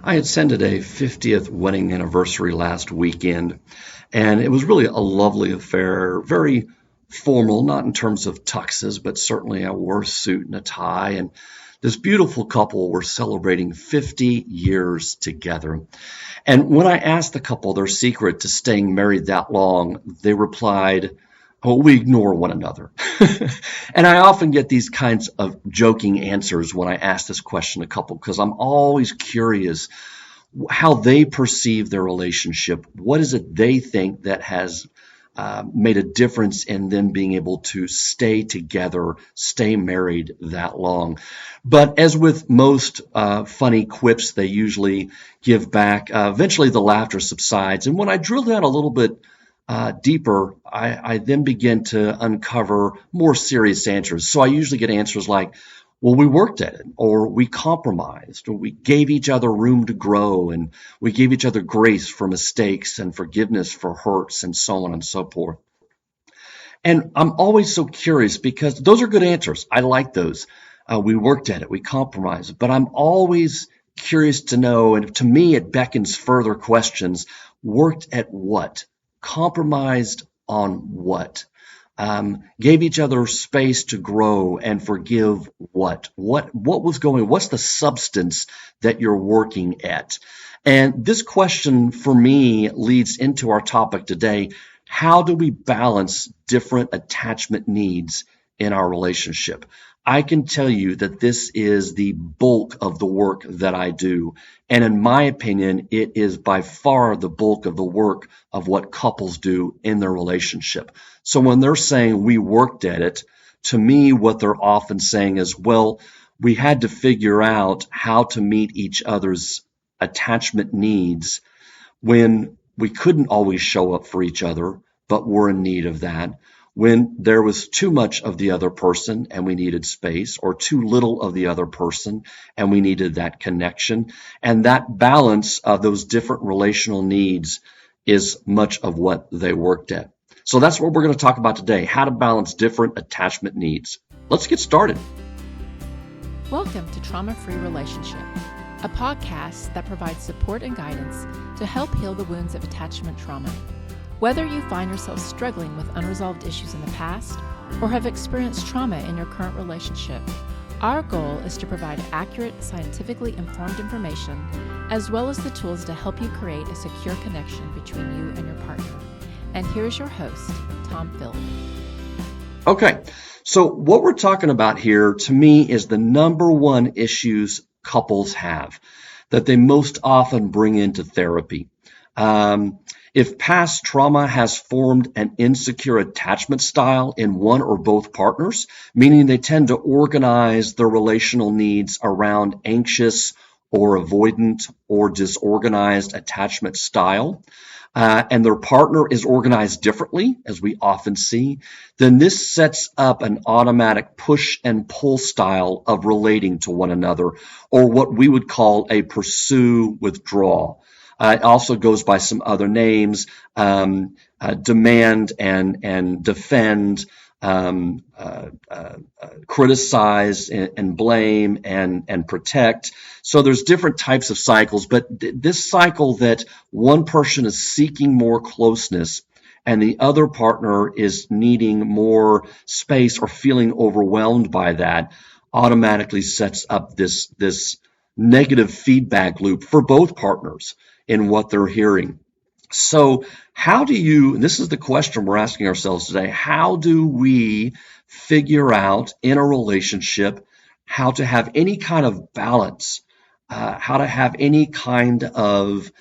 I attended a 50th wedding anniversary last weekend, and it was really a lovely affair, very formal, not in terms of tuxes, but certainly I wore a suit and a tie. And this beautiful couple were celebrating 50 years together. And when I asked the couple their secret to staying married that long, they replied, "Oh, we ignore one another." And I often get these kinds of joking answers when I ask this question to couple because I'm always curious how they perceive their relationship. What is it they think that has made a difference in them being able to stay together, stay married that long? But as with most funny quips, they usually give back. Eventually, the laughter subsides. And when I drill down a little bit deeper, I then begin to uncover more serious answers. So I usually get answers like, well, we worked at it, or we compromised, or we gave each other room to grow, and we gave each other grace for mistakes and forgiveness for hurts, and so on and so forth. And I'm always so curious because those are good answers. I like those. We worked at it, we compromised, but I'm always curious to know, and to me it beckons further questions. Worked at what? Compromised on what? Gave each other space to grow and forgive what? What was going, what's the substance that you're working at? And this question for me leads into our topic today. How do we balance different attachment needs in our relationship? I can tell you that this is the bulk of the work that I do. And in my opinion, it is by far the bulk of the work of what couples do in their relationship. So when they're saying we worked at it, to me, what they're often saying is, well, we had to figure out how to meet each other's attachment needs when we couldn't always show up for each other, but were in need of that. When there was too much of the other person and we needed space, or too little of the other person and we needed that connection. And that balance of those different relational needs is much of what they worked at. So that's what we're going to talk about today, how to balance different attachment needs. Let's get started. Welcome to Trauma-Free Relationship, a podcast that provides support and guidance to help heal the wounds of attachment trauma. Whether you find yourself struggling with unresolved issues in the past or have experienced trauma in your current relationship, our goal is to provide accurate, scientifically informed information, as well as the tools to help you create a secure connection between you and your partner. And here's your host, Tom Phil. Okay, so what we're talking about here, to me, is the number one issues couples have that they most often bring into therapy. If past trauma has formed an insecure attachment style in one or both partners, meaning they tend to organize their relational needs around anxious or avoidant or disorganized attachment style, and their partner is organized differently, as we often see, then this sets up an automatic push and pull style of relating to one another, or what we would call a pursue withdraw. It also goes by some other names, demand and defend, criticize and blame and protect. So there's different types of cycles, but this cycle that one person is seeking more closeness and the other partner is needing more space or feeling overwhelmed by that automatically sets up this negative feedback loop for both partners in what they're hearing. So this is the question we're asking ourselves today, how do we figure out in a relationship how to have any kind of balance, how to have any kind of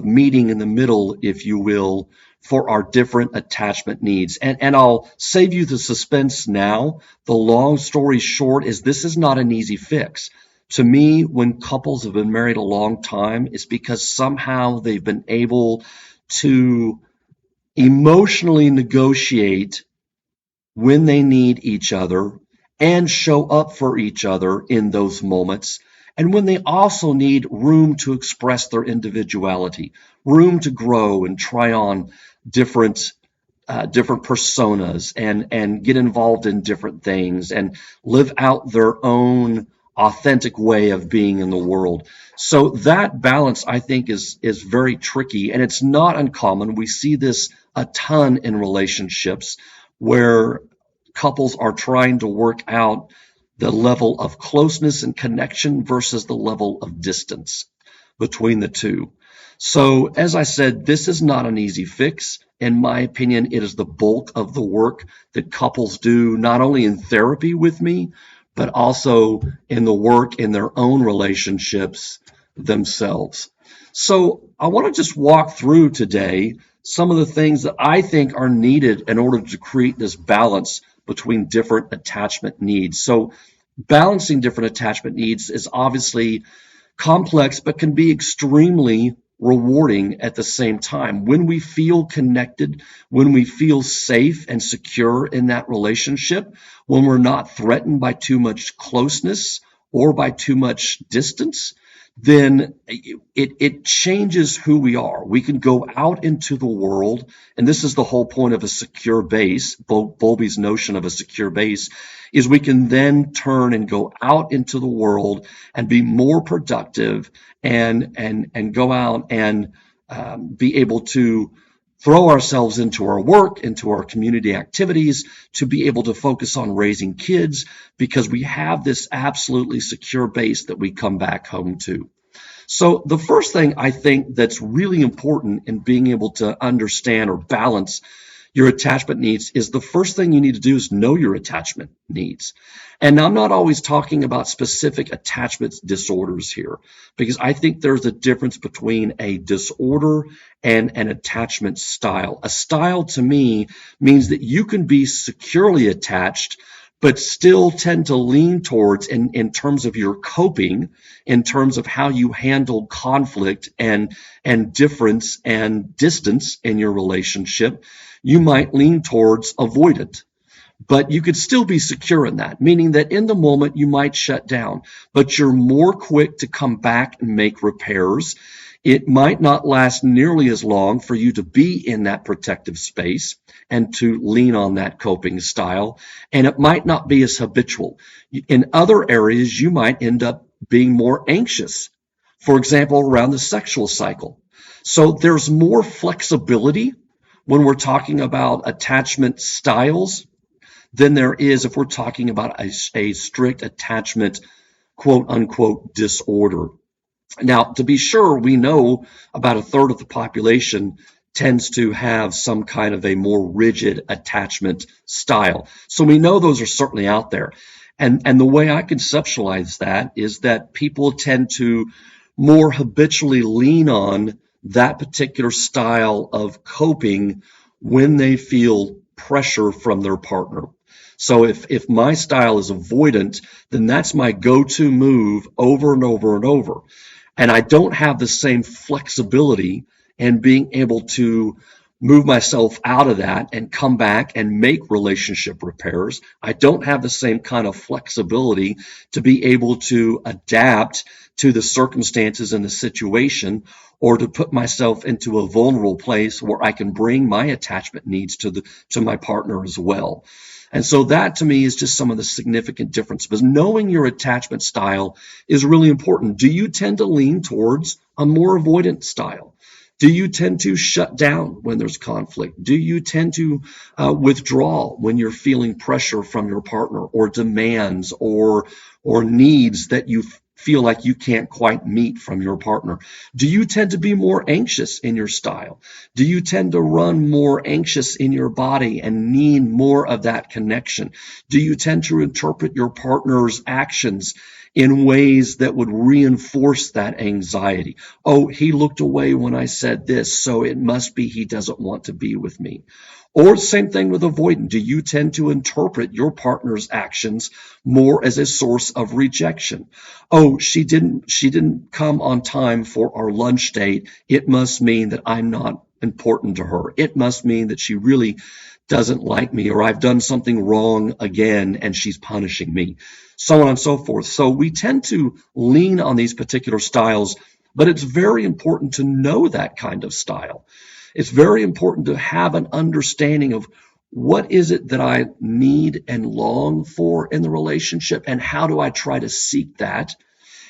meeting in the middle, if you will, for our different attachment needs. And I'll save you the suspense now. The long story short is this is not an easy fix. To me, when couples have been married a long time, it's because somehow they've been able to emotionally negotiate when they need each other and show up for each other in those moments, and when they also need room to express their individuality, room to grow and try on different personas and get involved in different things and live out their own authentic way of being in the world. So that balance, I think, is very tricky, and it's not uncommon. We see this a ton in relationships where couples are trying to work out the level of closeness and connection versus the level of distance between the two. So, as I said, this is not an easy fix. In my opinion, it is the bulk of the work that couples do, not only in therapy with me, but also in the work in their own relationships themselves. So, I want to just walk through today some of the things that I think are needed in order to create this balance between different attachment needs. So, balancing different attachment needs is obviously complex, but can be extremely rewarding at the same time. When we feel connected, when we feel safe and secure in that relationship, when we're not threatened by too much closeness or by too much distance, then it changes who we are. We can go out into the world, and this is the whole point of a secure base. Bowlby's notion of a secure base is we can then turn and go out into the world and be more productive and go out and be able to throw ourselves into our work, into our community activities, to be able to focus on raising kids, because we have this absolutely secure base that we come back home to. So the first thing I think that's really important in being able to understand or balance your attachment needs is the first thing you need to do is know your attachment needs. And I'm not always talking about specific attachment disorders here, because I think there's a difference between a disorder and an attachment style. A style to me means that you can be securely attached, but still tend to lean towards, in terms of your coping, in terms of how you handle conflict and difference and distance in your relationship, you might lean towards avoidant. But you could still be secure in that, meaning that in the moment you might shut down, but you're more quick to come back and make repairs. It might not last nearly as long for you to be in that protective space and to lean on that coping style, and it might not be as habitual. In other areas, you might end up being more anxious, for example, around the sexual cycle. So there's more flexibility when we're talking about attachment styles than there is if we're talking about a strict attachment, quote unquote, disorder. Now, to be sure, we know about a third of the population tends to have some kind of a more rigid attachment style. So we know those are certainly out there. And the way I conceptualize that is that people tend to more habitually lean on that particular style of coping when they feel pressure from their partner. So if my style is avoidant, then that's my go-to move over and over and over. And I don't have the same flexibility in being able to move myself out of that and come back and make relationship repairs. I don't have the same kind of flexibility to be able to adapt to the circumstances and the situation, or to put myself into a vulnerable place where I can bring my attachment needs to my partner as well. And so that to me is just some of the significant difference, because knowing your attachment style is really important. Do you tend to lean towards a more avoidant style? Do you tend to shut down when there's conflict? Do you tend to withdraw when you're feeling pressure from your partner, or demands or needs that you feel like you can't quite meet from your partner? Do you tend to be more anxious in your style? Do you tend to run more anxious in your body and need more of that connection? Do you tend to interpret your partner's actions in ways that would reinforce that anxiety? Oh, he looked away when I said this, so it must be he doesn't want to be with me. Or same thing with avoidant. Do you tend to interpret your partner's actions more as a source of rejection? Oh, she didn't come on time for our lunch date. It must mean that I'm not important to her. It must mean that she really doesn't like me, or I've done something wrong again and she's punishing me, so on and so forth. So we tend to lean on these particular styles, but it's very important to know that kind of style. It's very important to have an understanding of what is it that I need and long for in the relationship, and how do I try to seek that?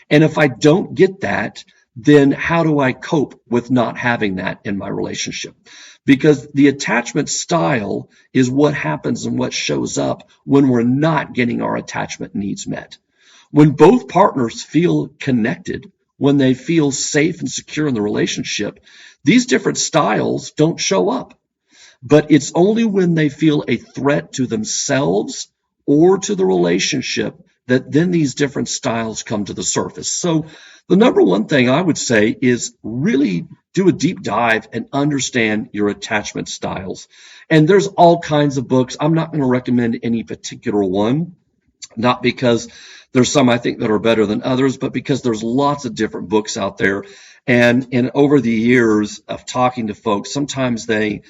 And if I don't get that, then how do I cope with not having that in my relationship? Because the attachment style is what happens and what shows up when we're not getting our attachment needs met. When both partners feel connected, when they feel safe and secure in the relationship, these different styles don't show up. But it's only when they feel a threat to themselves or to the relationship that then these different styles come to the surface. So the number one thing I would say is really do a deep dive and understand your attachment styles. And there's all kinds of books. I'm not going to recommend any particular one, not because there's some I think that are better than others, but because there's lots of different books out there. And over the years of talking to folks, sometimes they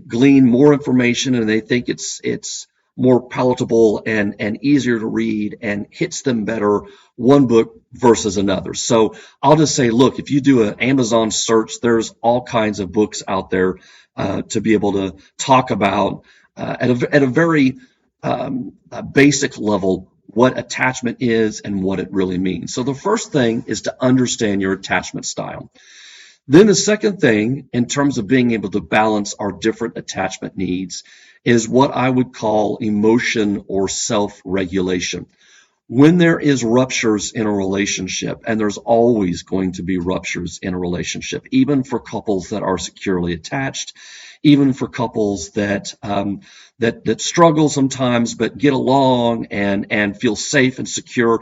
glean more information and they think it's more palatable and easier to read and hits them better one book versus another. So I'll just say, look, if you do an Amazon search, there's all kinds of books out there to be able to talk about at a very basic level what attachment is and what it really means. So the first thing is to understand your attachment style. Then the second thing, in terms of being able to balance our different attachment needs, is what I would call emotion or self-regulation. When there is ruptures in a relationship, and there's always going to be ruptures in a relationship, even for couples that are securely attached, even for couples that struggle sometimes but get along and feel safe and secure,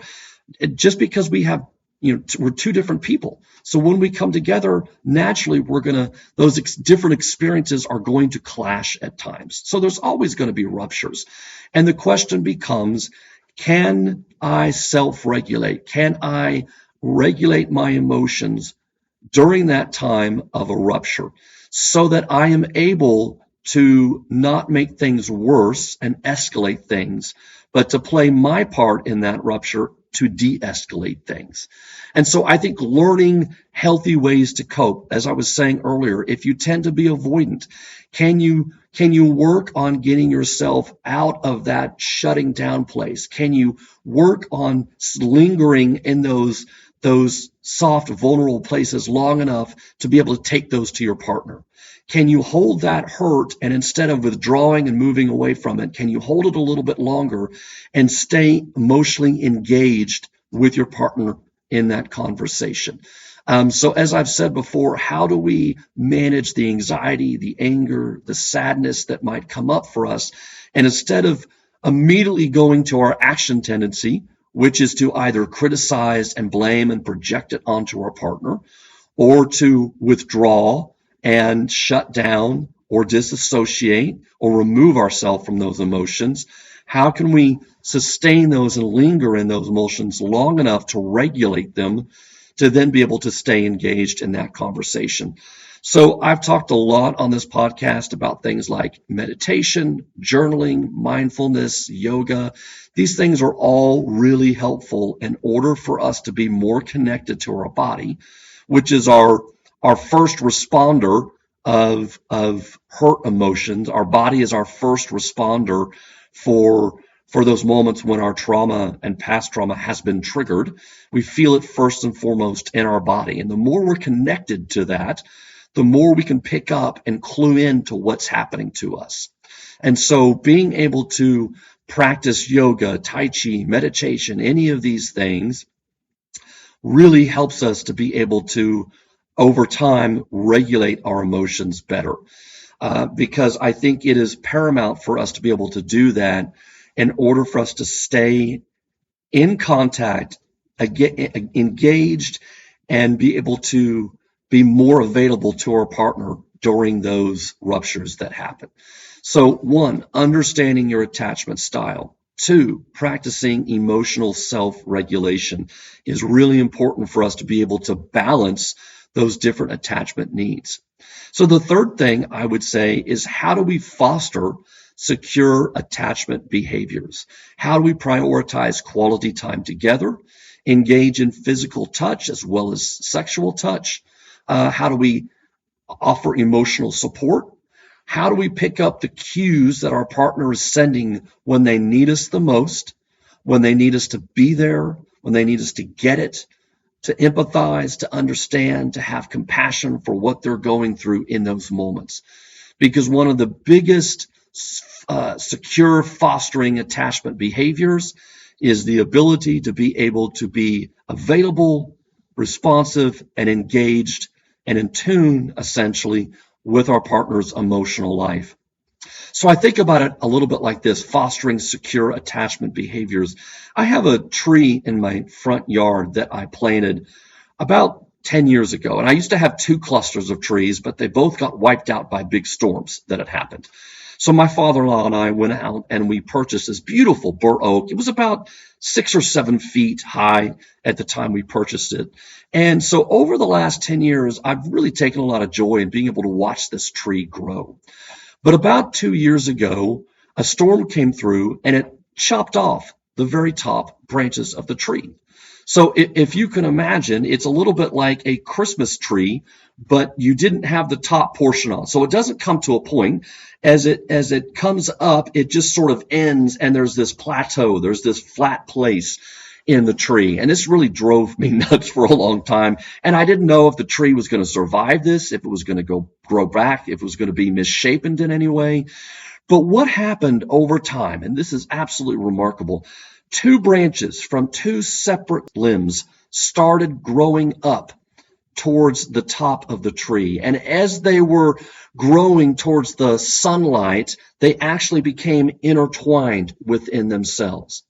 just because we're two different people. So when we come together, naturally, those different experiences are going to clash at times. So there's always going to be ruptures. And the question becomes, can I self-regulate? Can I regulate my emotions during that time of a rupture so that I am able to not make things worse and escalate things, but to play my part in that rupture to de-escalate things? And so I think learning healthy ways to cope, as I was saying earlier, if you tend to be avoidant, can you work on getting yourself out of that shutting down place? Can you work on lingering in those soft, vulnerable places long enough to be able to take those to your partner? Can you hold that hurt, and instead of withdrawing and moving away from it, can you hold it a little bit longer and stay emotionally engaged with your partner in that conversation? So as I've said before, how do we manage the anxiety, the anger, the sadness that might come up for us? And instead of immediately going to our action tendency, which is to either criticize and blame and project it onto our partner, or to withdraw and shut down or disassociate or remove ourselves from those emotions, how can we sustain those and linger in those emotions long enough to regulate them to then be able to stay engaged in that conversation? So I've talked a lot on this podcast about things like meditation, journaling, mindfulness, yoga. These things are all really helpful in order for us to be more connected to our body, which is our first responder of hurt emotions. Our body is our first responder for those moments when our trauma and past trauma has been triggered. We feel it first and foremost in our body. And the more we're connected to that, the more we can pick up and clue into what's happening to us. And so being able to practice yoga, tai chi, meditation, any of these things really helps us to be able to, over time, regulate our emotions better. Because I think it is paramount for us to be able to do that in order for us to stay in contact, engaged, and be able to be more available to our partner during those ruptures that happen. So 1, understanding your attachment style. 2, practicing emotional self-regulation is really important for us to be able to balance those different attachment needs. So the third thing I would say is, how do we foster secure attachment behaviors? How do we prioritize quality time together, engage in physical touch as well as sexual touch? How do we offer emotional support? How do we pick up the cues that our partner is sending when they need us the most, when they need us to be there, when they need us to get it, to empathize, to understand, to have compassion for what they're going through in those moments? Because one of the biggest secure fostering attachment behaviors is the ability to be able to be available, responsive, and engaged and in tune, essentially, with our partner's emotional life. So I think about it a little bit like this, fostering secure attachment behaviors. I have a tree in my front yard that I planted about 10 years ago. And I used to have 2 clusters of trees, but they both got wiped out by big storms that had happened. So my father-in-law and I went out and we purchased this beautiful bur oak. It was about 6 or 7 feet high at the time we purchased it. And so over the last 10 years, I've really taken a lot of joy in being able to watch this tree grow. But about 2 years ago, a storm came through and it chopped off the very top branches of the tree. So if you can imagine, it's a little bit like a Christmas tree, but you didn't have the top portion on. So it doesn't come to a point. As it comes up, it just sort of ends, and there's this plateau, there's this flat place in the tree. And this really drove me nuts for a long time. And I didn't know if the tree was going to survive this, if it was going to grow back, if it was going to be misshapen in any way. But what happened over time, and this is absolutely remarkable, 2 branches from 2 separate limbs started growing up towards the top of the tree. And as they were growing towards the sunlight, they actually became intertwined within themselves.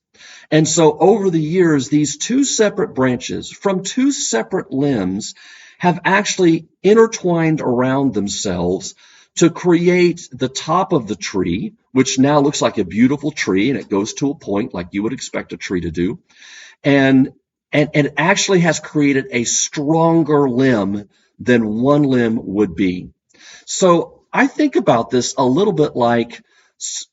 And so over the years, these 2 separate branches from 2 separate limbs have actually intertwined around themselves to create the top of the tree, which now looks like a beautiful tree, and it goes to a point like you would expect a tree to do. And it actually has created a stronger limb than one limb would be. So I think about this a little bit like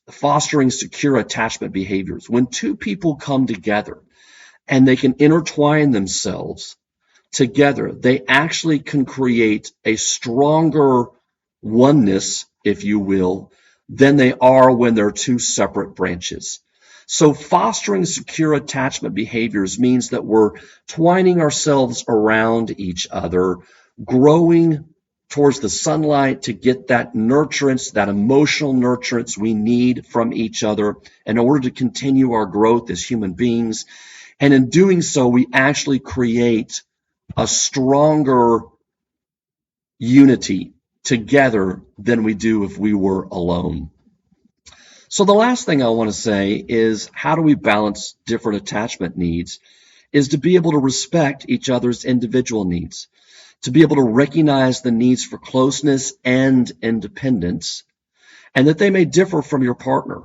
fostering secure attachment behaviors. When 2 people come together and they can intertwine themselves together, they actually can create a stronger oneness, if you will, than they are when they're 2 separate branches. So fostering secure attachment behaviors means that we're twining ourselves around each other, growing towards the sunlight to get that nurturance, that emotional nurturance we need from each other in order to continue our growth as human beings. And in doing so, we actually create a stronger unity together than we do if we were alone. So the last thing I want to say is, how do we balance different attachment needs? Is to be able to respect each other's individual needs, to be able to recognize the needs for closeness and independence, and that they may differ from your partner.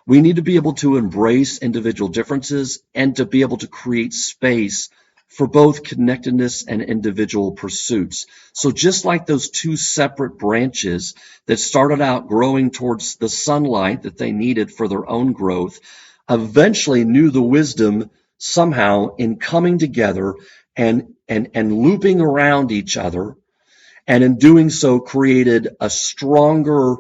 We need to be able to embrace individual differences and to be able to create space for both connectedness and individual pursuits. So just like those 2 separate branches that started out growing towards the sunlight that they needed for their own growth, eventually knew the wisdom somehow in coming together and looping around each other, and in doing so created a stronger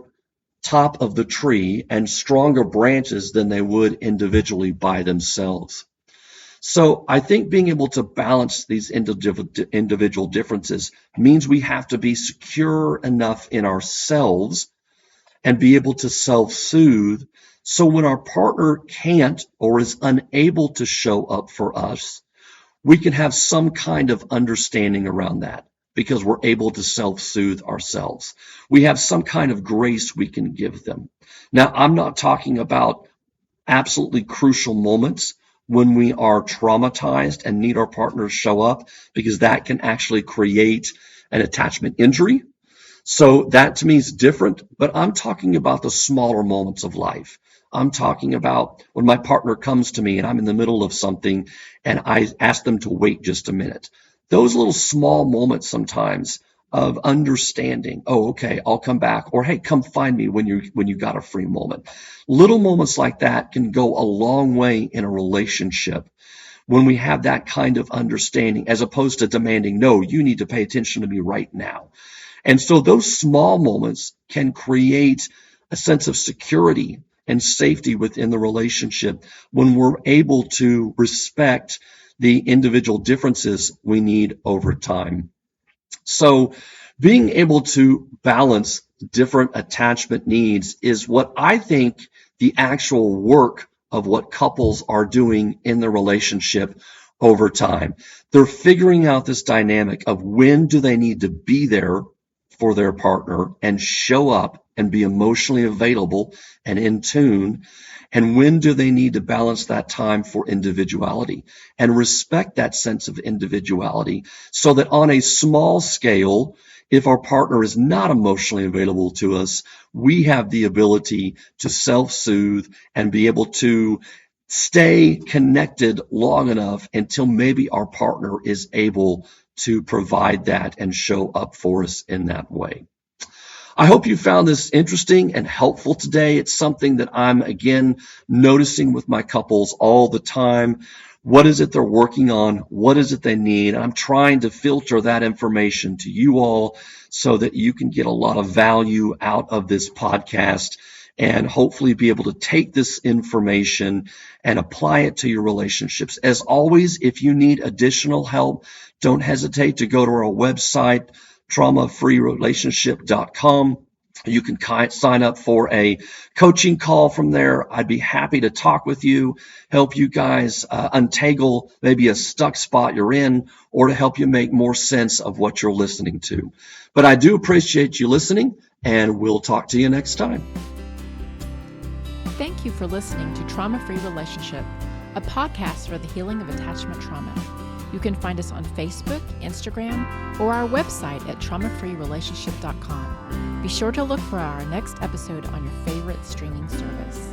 top of the tree and stronger branches than they would individually by themselves. So I think being able to balance these individual differences means we have to be secure enough in ourselves and be able to self-soothe. So when our partner can't or is unable to show up for us, we can have some kind of understanding around that because we're able to self-soothe ourselves. We have some kind of grace we can give them. Now, I'm not talking about absolutely crucial moments when we are traumatized and need our partner to show up, because that can actually create an attachment injury. So that to me is different, but I'm talking about the smaller moments of life. I'm talking about when my partner comes to me and I'm in the middle of something and I ask them to wait just a minute. Those little small moments sometimes of understanding, oh, okay, I'll come back, or hey, come find me when you got a free moment. Little moments like that can go a long way in a relationship when we have that kind of understanding, as opposed to demanding, no, you need to pay attention to me right now. And so those small moments can create a sense of security and safety within the relationship when we're able to respect the individual differences we need over time. So being able to balance different attachment needs is what I think the actual work of what couples are doing in the relationship over time. They're figuring out this dynamic of when do they need to be there for their partner and show up and be emotionally available and in tune, and when do they need to balance that time for individuality and respect that sense of individuality, so that on a small scale, if our partner is not emotionally available to us, we have the ability to self-soothe and be able to stay connected long enough until maybe our partner is able to provide that and show up for us in that way. I hope you found this interesting and helpful today. It's something that I'm, again, noticing with my couples all the time. What is it they're working on? What is it they need? I'm trying to filter that information to you all so that you can get a lot of value out of this podcast and hopefully be able to take this information and apply it to your relationships. As always, if you need additional help, don't hesitate to go to our website, traumafreerelationship.com. You can sign up for a coaching call from there. I'd be happy to talk with you, help you guys untangle maybe a stuck spot you're in, or to help you make more sense of what you're listening to. But I do appreciate you listening, and we'll talk to you next time. Thank you for listening to Trauma Free Relationship, a podcast for the healing of attachment trauma. You can find us on Facebook, Instagram, or our website at traumafreerelationship.com. Be sure to look for our next episode on your favorite streaming service.